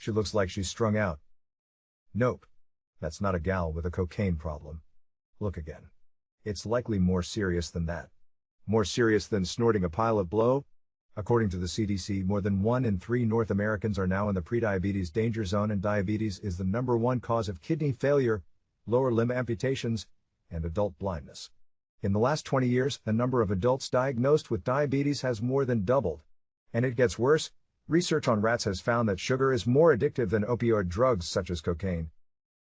She looks like she's strung out. Nope. That's not a gal with a cocaine problem. Look again. It's likely more serious than that. More serious than snorting a pile of blow? According to the CDC, more than 1 in 3 North Americans are now in the prediabetes danger zone, and diabetes is the #1 cause of kidney failure, lower limb amputations, and adult blindness. In the last 20 years, the number of adults diagnosed with diabetes has more than doubled. And it gets worse. Research on rats has found that sugar is more addictive than opioid drugs such as cocaine.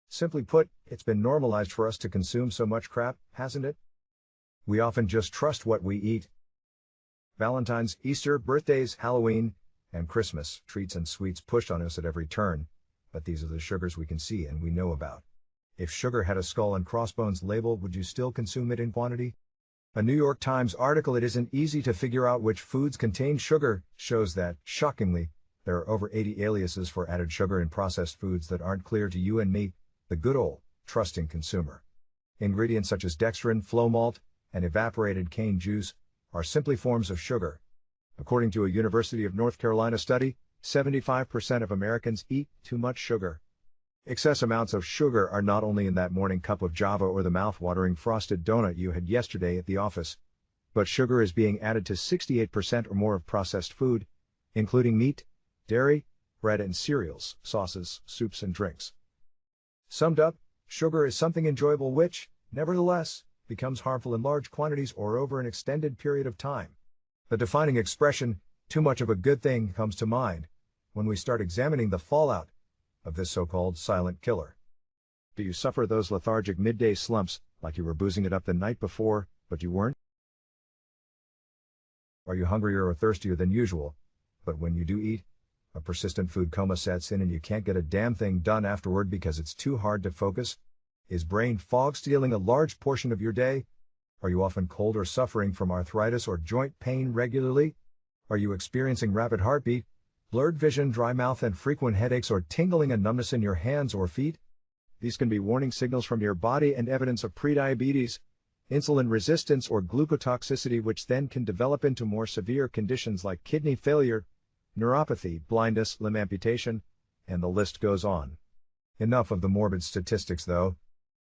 Simply put, it's been normalized for us to consume so much crap, hasn't it? We often just trust what we eat. Valentine's, Easter, birthdays, Halloween, and Christmas, treats and sweets pushed on us at every turn, but these are the sugars we can see and we know about. If sugar had a skull and crossbones label, would you still consume it in quantity? A New York Times article "It isn't easy to figure out which foods contain sugar" shows that, shockingly, there are over 80 aliases for added sugar in processed foods that aren't clear to you and me, the good old, trusting consumer. Ingredients such as dextrin, flow malt, and evaporated cane juice are simply forms of sugar. According to a University of North Carolina study, 75% of Americans eat too much sugar. Excess amounts of sugar are not only in that morning cup of Java or the mouth-watering frosted donut you had yesterday at the office, but sugar is being added to 68% or more of processed food, including meat, dairy, bread and cereals, sauces, soups and drinks. Summed up, sugar is something enjoyable which, nevertheless, becomes harmful in large quantities or over an extended period of time. The defining expression, "too much of a good thing," comes to mind when we start examining the fallout of this so-called silent killer. Do you suffer those lethargic midday slumps, like you were boozing it up the night before, but you weren't? Are you hungrier or thirstier than usual, but when you do eat, a persistent food coma sets in and you can't get a damn thing done afterward because it's too hard to focus? Is brain fog stealing a large portion of your day? Are you often cold or suffering from arthritis or joint pain regularly? Are you experiencing rapid heartbeat, blurred vision, dry mouth and frequent headaches, or tingling and numbness in your hands or feet? These can be warning signals from your body and evidence of prediabetes, insulin resistance or glucotoxicity, which then can develop into more severe conditions like kidney failure, neuropathy, blindness, limb amputation, and the list goes on. Enough of the morbid statistics though.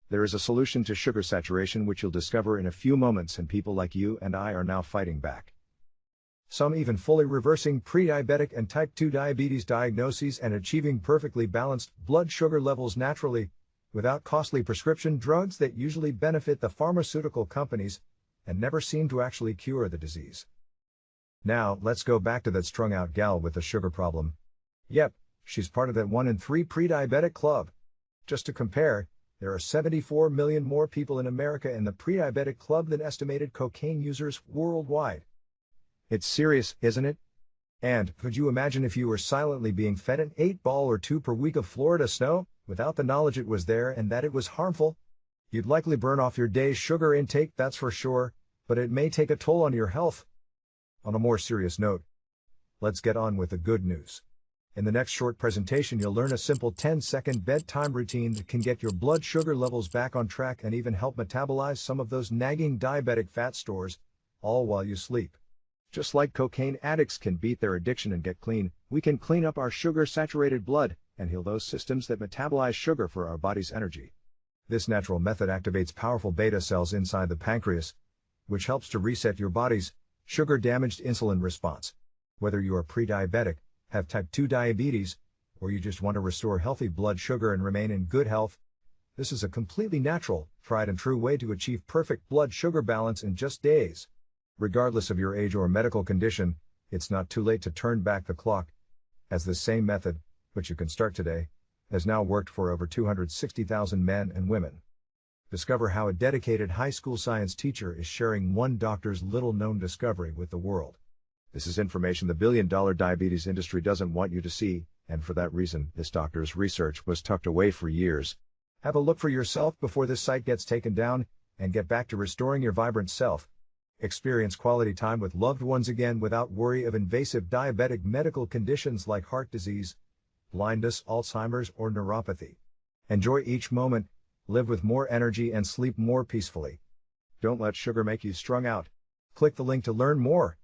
There is a solution to sugar saturation which you'll discover in a few moments, and people like you and I are now fighting back. Some even fully reversing pre-diabetic and type 2 diabetes diagnoses and achieving perfectly balanced blood sugar levels naturally, without costly prescription drugs that usually benefit the pharmaceutical companies and never seem to actually cure the disease. Now, let's go back to that strung-out gal with the sugar problem. Yep, she's part of that 1 in 3 pre-diabetic club. Just to compare, there are 74 million more people in America in the pre-diabetic club than estimated cocaine users worldwide. It's serious, isn't it? And could you imagine if you were silently being fed an 8-ball or 2 per week of Florida snow, without the knowledge it was there and that it was harmful? You'd likely burn off your day's sugar intake, that's for sure, but it may take a toll on your health. On a more serious note, let's get on with the good news. In the next short presentation, you'll learn a simple 10-second bedtime routine that can get your blood sugar levels back on track and even help metabolize some of those nagging diabetic fat stores, all while you sleep. Just like cocaine addicts can beat their addiction and get clean, we can clean up our sugar-saturated blood and heal those systems that metabolize sugar for our body's energy. This natural method activates powerful beta cells inside the pancreas, which helps to reset your body's sugar-damaged insulin response. Whether you are pre-diabetic, have type 2 diabetes, or you just want to restore healthy blood sugar and remain in good health, this is a completely natural, tried and true way to achieve perfect blood sugar balance in just days. Regardless of your age or medical condition, it's not too late to turn back the clock, as this same method, which you can start today, has now worked for over 260,000 men and women. Discover how a dedicated high school science teacher is sharing one doctor's little-known discovery with the world. This is information the billion-dollar diabetes industry doesn't want you to see, and for that reason, this doctor's research was tucked away for years. Have a look for yourself before this site gets taken down, and get back to restoring your vibrant self. Experience quality time with loved ones again without worry of invasive diabetic medical conditions like heart disease, blindness, Alzheimer's, or neuropathy. Enjoy each moment, live with more energy and sleep more peacefully. Don't let sugar make you strung out. Click the link to learn more.